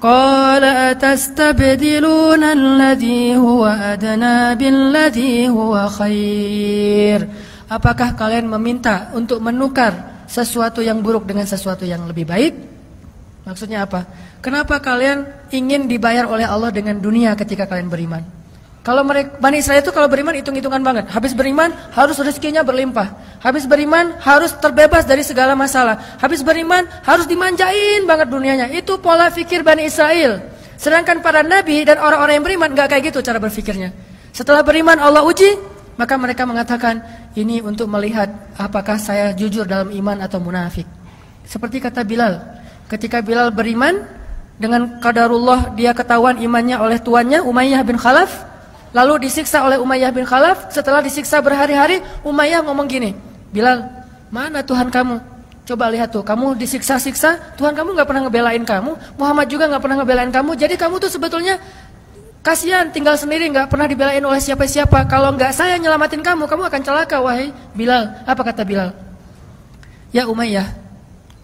Qala atastabdiluna alladhi huwa adna billadhi huwa khair. Apakah kalian meminta untuk menukar sesuatu yang buruk dengan sesuatu yang lebih baik? Maksudnya apa? Kenapa kalian ingin dibayar oleh Allah dengan dunia ketika kalian beriman? Kalau mereka Bani Israel itu kalau beriman hitung-hitungan banget. Habis beriman harus rezekinya berlimpah. Habis beriman harus terbebas dari segala masalah. Habis beriman harus dimanjain banget dunianya. Itu pola pikir Bani Israel. Sedangkan para nabi dan orang-orang yang beriman enggak kayak gitu cara berpikirnya. Setelah beriman Allah uji, maka mereka mengatakan, ini untuk melihat apakah saya jujur dalam iman atau munafik. Seperti kata Bilal. Ketika Bilal beriman, dengan qadarullah dia ketahuan imannya oleh tuannya Umayyah bin Khalaf. Lalu disiksa oleh Umayyah bin Khalaf. Setelah disiksa berhari-hari, Umayyah ngomong gini, Bilal, mana Tuhan kamu? Coba lihat tuh, kamu disiksa-siksa, Tuhan kamu gak pernah ngebelain kamu, Muhammad juga gak pernah ngebelain kamu. Jadi kamu tuh sebetulnya kasihan, tinggal sendiri, gak pernah dibelain oleh siapa-siapa. Kalau gak saya nyelamatin kamu, kamu akan celaka, wahai Bilal. Apa kata Bilal? Ya Umayyah,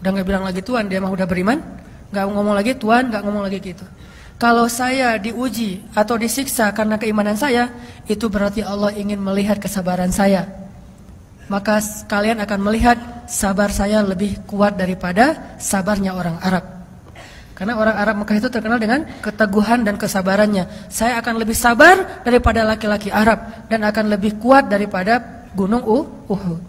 udah gak bilang lagi Tuhan, dia mah udah beriman, gak ngomong lagi Tuhan, gak ngomong lagi gitu. Kalau saya diuji atau disiksa karena keimanan saya, itu berarti Allah ingin melihat kesabaran saya. Maka kalian akan melihat sabar saya lebih kuat daripada sabarnya orang Arab. Karena orang Arab Mekah itu terkenal dengan keteguhan dan kesabarannya. Saya akan lebih sabar daripada laki-laki Arab dan akan lebih kuat daripada gunung Uhud.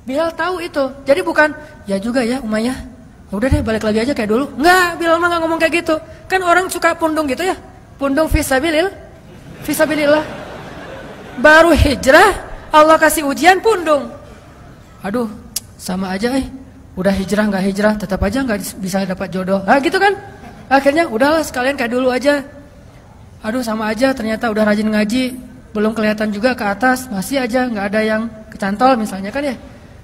Bilal tahu itu. Jadi bukan, ya juga ya Umayyah, udah deh balik lagi aja kayak dulu. Enggak, Bilal mah gak ngomong kayak gitu. Kan orang suka pundung gitu ya. Pundung fisabilillah. Baru hijrah, Allah kasih ujian pundung. Aduh, sama aja udah hijrah gak hijrah, tetap aja gak bisa dapat jodoh. Nah gitu kan. Akhirnya udahlah sekalian kayak dulu aja. Aduh sama aja, ternyata udah rajin ngaji, belum kelihatan juga ke atas, masih aja gak ada yang kecantol misalnya kan ya.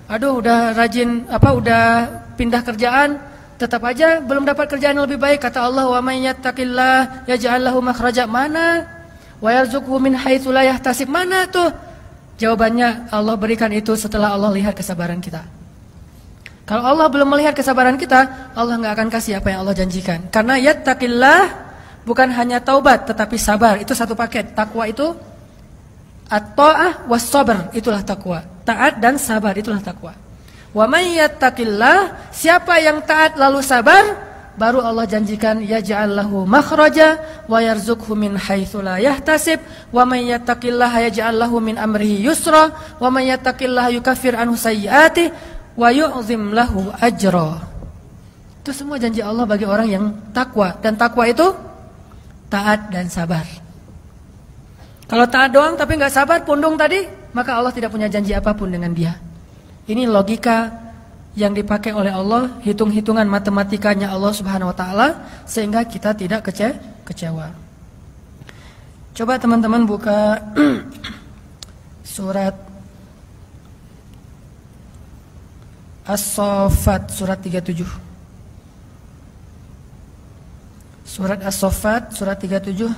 Aduh udah rajin udah pindah kerjaan, tetap aja belum dapat kerjaan yang lebih baik. Kata Allah, wa may yattaqillah yaj'al lahu makhraja. Mana? Wa yarzuqhu min haitsu la yahtasib. Mana tuh? Jawabannya Allah berikan itu setelah Allah lihat kesabaran kita. Kalau Allah belum melihat kesabaran kita, Allah enggak akan kasih apa yang Allah janjikan. Karena yattaqillah bukan hanya taubat tetapi sabar, itu satu paket. Takwa itu at-ta'ah was sabr, itulah takwa. Taat dan sabar, itulah takwa. Wa may yattaqillah, siapa yang taat lalu sabar, baru Allah janjikan yaj'al lahu makhraja wa yarzuqhu min haitsu la yahtasib wa may yattaqillah yaj'al lahu min amrihi yusra wa may yattaqillah yukaffir anhu sayyi'atihi wa yu'zim lahu ajra. Itu semua janji Allah bagi orang yang takwa, dan takwa itu taat dan sabar. Kalau taat doang tapi enggak sabar, pundung tadi, maka Allah tidak punya janji apapun dengan dia. Ini logika yang dipakai oleh Allah, hitung-hitungan matematikanya Allah Subhanahu wa taala, sehingga kita tidak kecewa. Coba teman-teman buka surat As-Saffat surat 37. Surat As-Saffat surat 37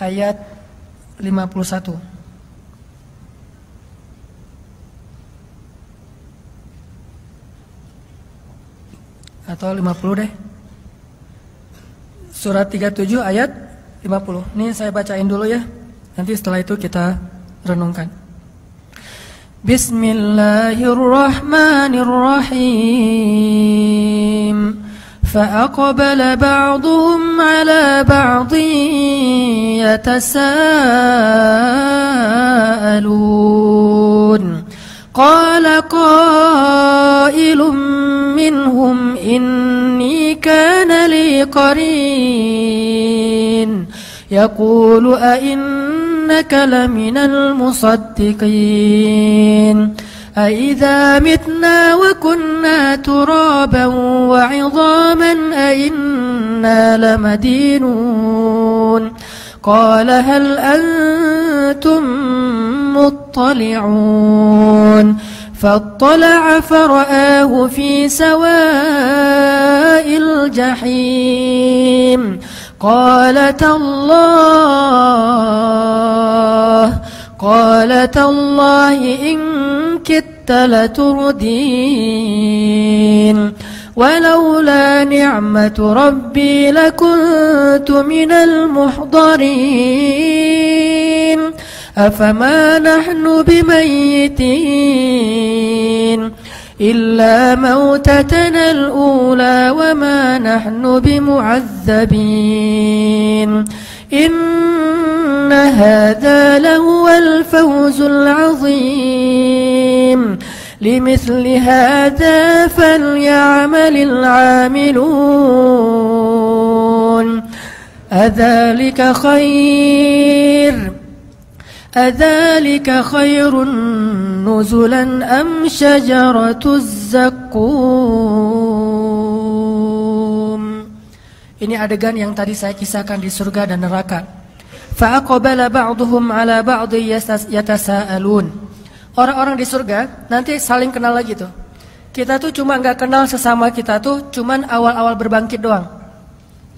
ayat 51. Atau 50 deh. Surat 37 ayat 50. Ini saya bacain dulu ya. Nanti setelah itu kita renungkan. Bismillahirrahmanirrahim. Fa'aqbala ba'duhum 'ala ba'din yatasaalun. Qala qailum minhum inni kana li qarin yaqulu a innaka laminal musaddiqin a idza mitna wa kunna turaban wa 'idhaman a inna lamadinun. Qala hal antum muttali'un. فاطلع فرآه في سواء الجحيم قال تالله إن كدت لتردين ولولا نعمة ربي لكنت من المحضرين أفما نحن بميتين إلا موتتنا الأولى وما نحن بمعذبين إن هذا لهو الفوز العظيم لمثل هذا فليعمل العاملون أذلك خير نزلا أم شجرة الزقوم. Ini adegan yang tadi saya kisahkan di surga dan neraka. Fa'aqbala ba'duhum 'ala ba'dhi yatasaalun. Orang-orang di surga nanti saling kenal lagi tuh. Kita tuh cuma nggak kenal sesama kita tuh cuman awal-awal berbangkit doang.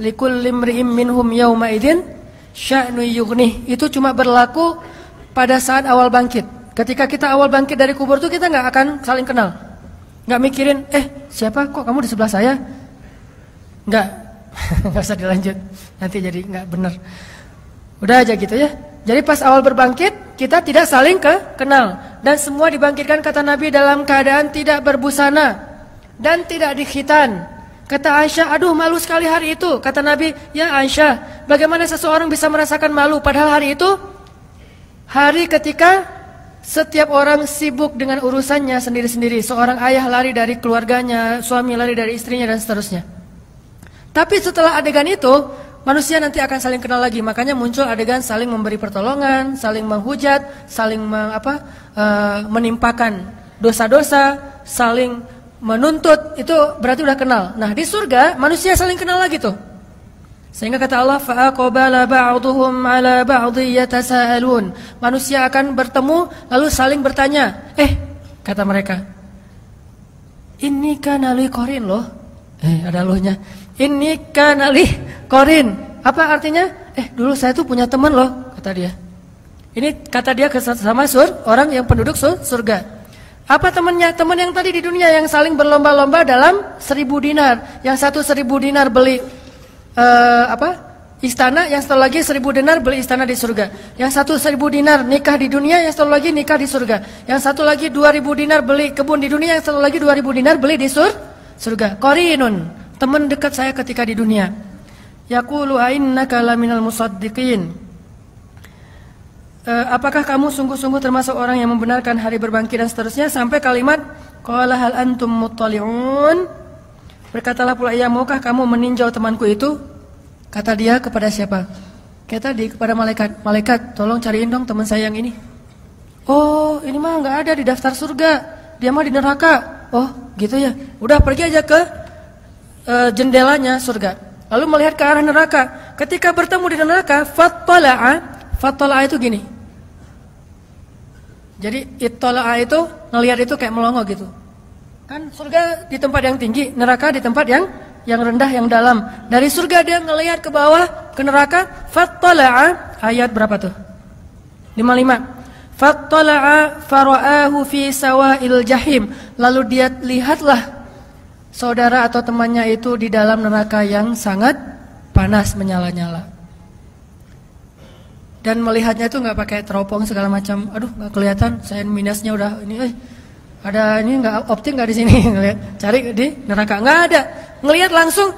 Likulli imri'in minhum yawma idzin sya'nu yughnih. Itu cuma berlaku pada saat awal bangkit. Ketika kita awal bangkit dari kubur tuh kita nggak akan saling kenal. Nggak mikirin, siapa kok kamu di sebelah saya? Nggak usah dilanjut. Nanti jadi nggak benar. Udah aja gitu ya. Jadi pas awal berbangkit kita tidak saling kenal dan semua dibangkitkan kata Nabi dalam keadaan tidak berbusana dan tidak dikhitan. Kata Aisyah, aduh malu sekali hari itu. Kata Nabi, ya Aisyah, bagaimana seseorang bisa merasakan malu padahal hari itu hari ketika setiap orang sibuk dengan urusannya sendiri-sendiri. Seorang ayah lari dari keluarganya, suami lari dari istrinya dan seterusnya. Tapi setelah adegan itu manusia nanti akan saling kenal lagi, makanya muncul adegan saling memberi pertolongan, saling menghujat, saling menimpakan dosa-dosa, saling menuntut, itu berarti udah kenal. Nah di surga manusia saling kenal lagi tuh. Sehingga kata Allah, fa'aqbala ba'duhum 'ala ba'dhi yatasaalun. Manusia akan bertemu lalu saling bertanya. Kata mereka, ini kana li qarin loh. Ada lohnya. Ini kana li qarin. Apa artinya? Dulu saya tuh punya teman loh, kata dia. Ini kata dia sama orang yang penduduk surga. Apa temannya? Teman yang tadi di dunia yang saling berlomba-lomba dalam 1000 dinar. Yang satu 1000 dinar beli istana, yang satu lagi 1000 dinar beli istana di surga. Yang satu 1000 dinar nikah di dunia, yang satu lagi nikah di surga. Yang satu lagi 2000 dinar beli kebun di dunia, yang satu lagi 2000 dinar beli di surga. Qarinun, teman dekat saya ketika di dunia. Yaqulu ainnaka laminal musaddiqin. Apakah kamu sungguh-sungguh termasuk orang yang membenarkan hari berbangkit dan seterusnya sampai kalimat qala hal antum muttali'un. Berkatalah pula ia, maukah kamu meninjau temanku itu? Kata dia kepada siapa? Kayak tadi kepada malaikat. Malaikat, tolong cariin dong teman saya yang ini. Oh, ini mah nggak ada di daftar surga. Dia mah di neraka. Oh, gitu ya. Udah pergi aja ke jendelanya surga. Lalu melihat ke arah neraka. Ketika bertemu di neraka, fattala'a itu gini. Jadi ittala'a itu ngelihat itu kayak melongo gitu. Kan surga di tempat yang tinggi, neraka di tempat yang rendah, yang dalam. Dari surga dia ngelihat ke bawah, ke neraka. Fattala'a, ayat berapa tuh? 55. Fattala'a fara'ahu fi sawa'il jahim. Lalu dia lihatlah saudara atau temannya itu di dalam neraka yang sangat panas menyala-nyala. Dan melihatnya itu nggak pakai teropong segala macam. Aduh, nggak kelihatan. Saya minusnya udah ini. Ada ini nggak optik nggak di sini? Cari di neraka nggak ada. Ngelihat langsung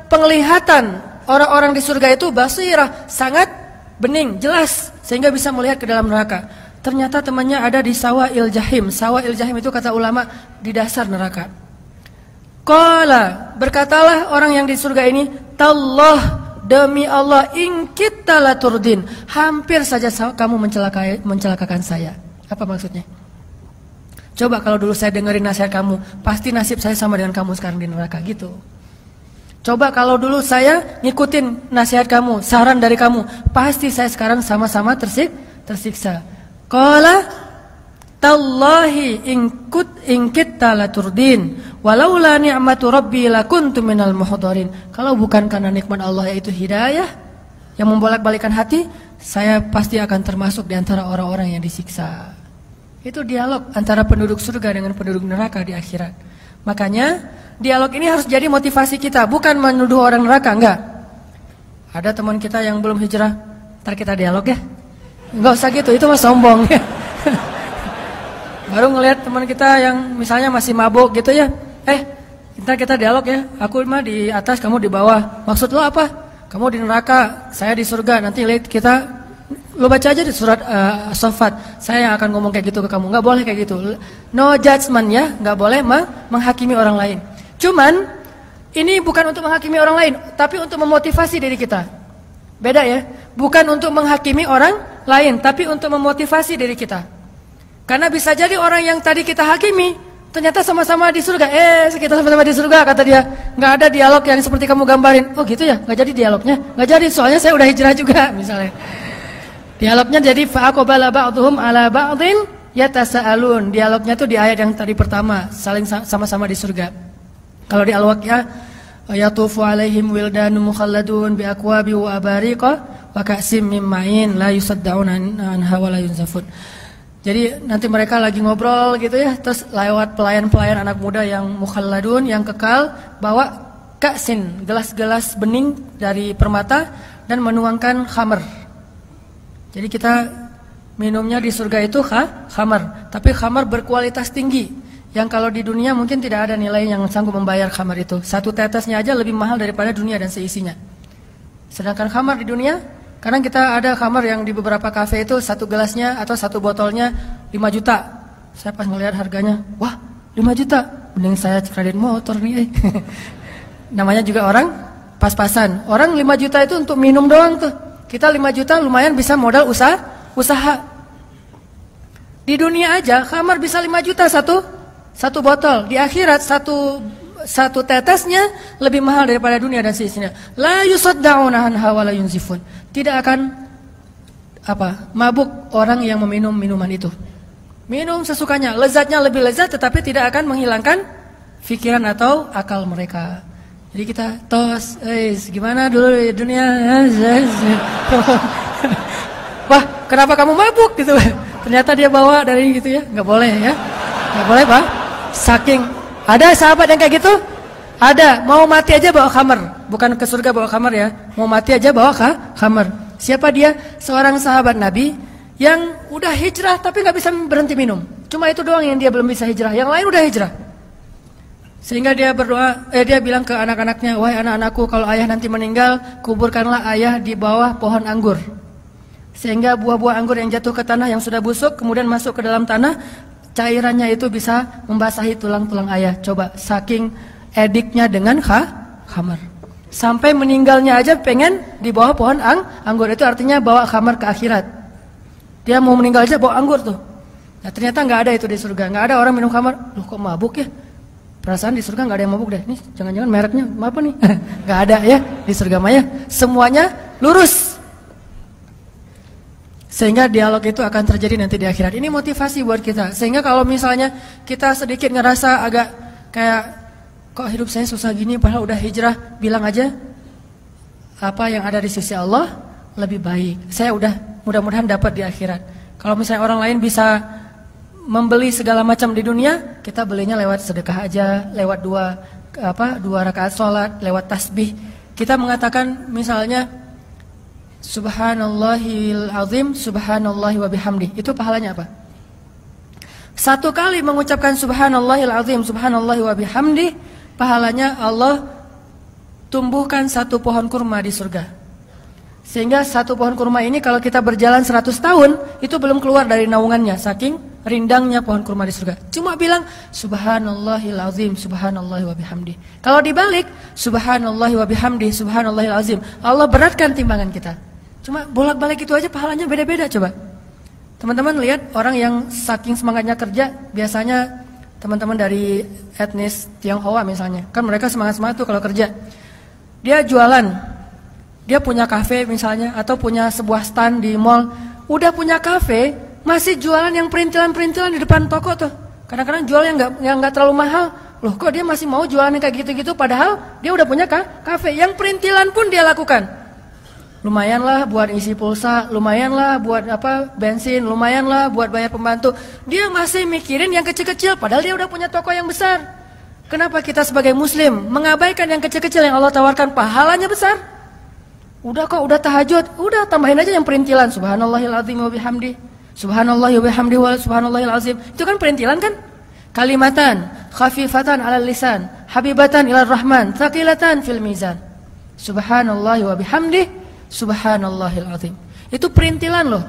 penglihatan orang-orang di surga itu basirah, sangat bening, jelas sehingga bisa melihat ke dalam neraka. Ternyata temannya ada di sawa'il jahim. Sawa'il jahim itu kata ulama di dasar neraka. Qala, berkatalah orang yang di surga ini, tallah, demi Allah, in kita laturdin, hampir saja kamu mencelakakan saya. Apa maksudnya? Coba kalau dulu saya dengerin nasihat kamu, pasti nasib saya sama dengan kamu sekarang di neraka gitu. Coba kalau dulu saya ngikutin nasihat kamu, saran dari kamu, pasti saya sekarang sama-sama tersiksa. Qala tallahi in kitta laturdin walaula ni'matu rabbi lakuntu minal muhdharin. Kalau bukan karena nikmat Allah yaitu hidayah yang membolak-balikan hati, saya pasti akan termasuk di antara orang-orang yang disiksa. Itu dialog antara penduduk surga dengan penduduk neraka di akhirat. Makanya dialog ini harus jadi motivasi kita, bukan menuduh orang neraka, enggak. Ada teman kita yang belum hijrah, ntar kita dialog ya. Enggak usah gitu, itu mah sombong. Baru ngelihat teman kita yang misalnya masih mabuk gitu ya. Ntar kita dialog ya. Aku mah di atas, kamu di bawah. Maksud lo apa? Kamu di neraka, saya di surga. Nanti lihat kita. Lo baca aja di surat As-Saffat. Saya yang akan ngomong kayak gitu ke kamu. Nggak boleh kayak gitu. No judgment ya. Nggak boleh menghakimi orang lain. Cuman ini bukan untuk menghakimi orang lain, tapi untuk memotivasi diri kita. Beda ya. Bukan untuk menghakimi orang lain, tapi untuk memotivasi diri kita. Karena bisa jadi orang yang tadi kita hakimi ternyata sama-sama di surga. Kita sama-sama di surga kata dia. Nggak ada dialog yang seperti kamu gambarin. Oh gitu ya. Nggak jadi dialognya. Nggak jadi soalnya saya udah hijrah juga misalnya. Dialognya jadi fa'aqbala ba'dhum 'ala ba'dhin yatasaalun. Dialognya tuh di ayat yang tadi pertama, saling sama-sama di surga. Kalau di Al-Waqiah, yatufu 'alaihim wildanun mukhalladun bi akwabi wa abariqa wa ka'sim min ma'in la yusaddauna anha wa la yunzafun. Jadi nanti mereka lagi ngobrol gitu ya, terus lewat pelayan-pelayan anak muda yang mukhalladun, yang kekal, bawa ka'sin, gelas-gelas bening dari permata dan menuangkan khamar. Jadi kita minumnya di surga itu khamar, tapi khamar berkualitas tinggi. Yang kalau di dunia mungkin tidak ada nilai yang sanggup membayar khamar itu. Satu tetesnya aja lebih mahal daripada dunia dan seisinya. Sedangkan khamar di dunia, kadang kita ada khamar yang di beberapa kafe itu satu gelasnya atau satu botolnya 5 juta. Saya pas ngelihat harganya, wah 5 juta, mending saya kredit motor nih. Namanya juga orang pas-pasan. Orang 5 juta itu untuk minum doang tuh. Kita 5 juta lumayan bisa modal usaha. Di dunia aja khamar bisa 5 juta satu botol. Di akhirat satu tetesnya lebih mahal daripada dunia dan seisinya. La yusaddauna anha wa la yunzifun. Tidak akan mabuk orang yang meminum minuman itu. Minum sesukanya, lezatnya lebih lezat tetapi tidak akan menghilangkan pikiran atau akal mereka. Jadi kita tos, gimana dulu di dunia? Wah, kenapa kamu mabuk gitu? Ternyata dia bawa dari gitu ya, nggak boleh ya, nggak boleh Pak. Saking ada sahabat yang kayak gitu, ada mau mati aja bawa khamar, bukan ke surga bawa khamar ya, mau mati aja bawa khamar. Siapa dia? Seorang sahabat Nabi yang udah hijrah tapi nggak bisa berhenti minum. Cuma itu doang yang dia belum bisa hijrah, yang lain udah hijrah. Sehingga dia berdoa, dia bilang ke anak-anaknya, wahai anak-anakku, kalau ayah nanti meninggal, kuburkanlah ayah di bawah pohon anggur. Sehingga buah-buah anggur yang jatuh ke tanah yang sudah busuk, kemudian masuk ke dalam tanah, cairannya itu bisa membasahi tulang-tulang ayah. Coba, saking ediknya dengan khamar. Sampai meninggalnya aja pengen di bawah pohon anggur, itu artinya bawa khamar ke akhirat. Dia mau meninggal aja bawa anggur tuh. Nah, ternyata nggak ada itu di surga, nggak ada orang minum khamar. Loh kok mabuk ya? Perasaan di surga nggak ada yang mabuk deh. Nih jangan-jangan mereknya apa nih? Nggak ada ya di surga maya. Semuanya lurus. Sehingga dialog itu akan terjadi nanti di akhirat. Ini motivasi buat kita. Sehingga kalau misalnya kita sedikit ngerasa agak kayak kok hidup saya susah gini, padahal udah hijrah, bilang aja apa yang ada di sisi Allah lebih baik. Saya udah mudah-mudahan dapat di akhirat. Kalau misalnya orang lain bisa membeli segala macam di dunia, kita belinya lewat sedekah aja, lewat dua rakaat sholat, lewat tasbih. Kita mengatakan misalnya Subhanallahil azim, subhanallahi wa bihamdi. Itu pahalanya apa? Satu kali mengucapkan Subhanallahil azim, subhanallahi wa bihamdi, pahalanya Allah tumbuhkan satu pohon kurma di surga. Sehingga satu pohon kurma ini kalau kita berjalan 100 tahun, itu belum keluar dari naungannya, saking rindangnya pohon kurma di surga. Cuma bilang Subhanallahil azim, subhanallahi wa bihamdi. Kalau dibalik Subhanallahi wa bihamdi, subhanallahil azim, Allah beratkan timbangan kita. Cuma bolak-balik itu aja pahalanya beda-beda. Coba teman-teman lihat orang yang saking semangatnya kerja, biasanya teman-teman dari etnis Tionghoa misalnya, kan mereka semangat-semangat tuh kalau kerja. Dia jualan, dia punya kafe misalnya, atau punya sebuah stand di mall. Udah punya kafe, masih jualan yang perintilan-perintilan di depan toko tuh. Kadang-kadang jual yang nggak terlalu mahal. Loh kok dia masih mau jualan yang kayak gitu-gitu, padahal dia udah punya kafe. Yang perintilan pun dia lakukan. Lumayanlah buat isi pulsa, lumayanlah buat bensin, lumayanlah buat bayar pembantu. Dia masih mikirin yang kecil-kecil, padahal dia udah punya toko yang besar. Kenapa kita sebagai muslim mengabaikan yang kecil-kecil yang Allah tawarkan pahalanya besar? Udah kok, udah tahajud, udah tambahin aja yang perintilan. Subhanallahil azim wa bihamdi. Subhanallahi wa bihamdi wa subhanallahil azim. Itu kan perintilan kan? Kalimatan khafifatan 'alal lisan, habibatan ilar rahman, thaqilatan fil mizan. Subhanallahi wa bihamdi, subhanallahil azim. Itu perintilan loh.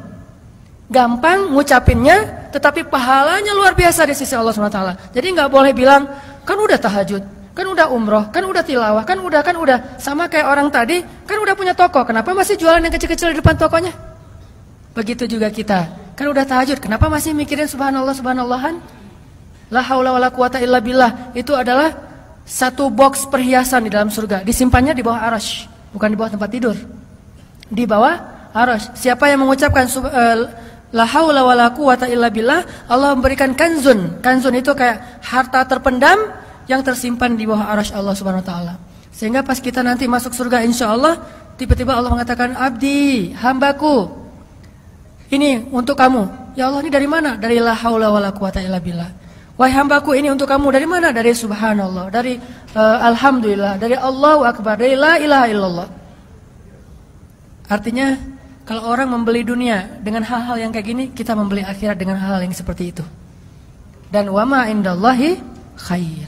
Gampang ngucapinnya, tetapi pahalanya luar biasa di sisi Allah SWT. Jadi nggak boleh bilang, kan udah tahajud, kan udah umroh, kan udah tilawah, kan udah. Sama kayak orang tadi, kan udah punya toko, kenapa masih jualan yang kecil-kecil di depan tokonya? Begitu juga kita, kan udah tahajud, kenapa masih mikirin subhanallah, subhanallahan? La haula wala quwata illa billah. Itu adalah satu box perhiasan di dalam surga. Disimpannya di bawah arasy, bukan di bawah tempat tidur. Di bawah arasy. Siapa yang mengucapkan la haula wala quwata illa billah, Allah memberikan kanzun. Kanzun itu kayak harta terpendam yang tersimpan di bawah arasy Allah Subhanahu wa taala. Sehingga pas kita nanti masuk surga insyaallah, tiba-tiba Allah mengatakan, "Abdi, hambaku, ini untuk kamu." Ya Allah, ini dari mana? Dari la haula wala quwata illa billah. Wahai hambaku, ini untuk kamu. Dari mana? Dari subhanallah, dari alhamdulillah, dari Allahu akbar, dari la ilaha illallah. Artinya, kalau orang membeli dunia dengan hal-hal yang kayak gini, kita membeli akhirat dengan hal-hal yang seperti itu. Dan wama indallahi khair.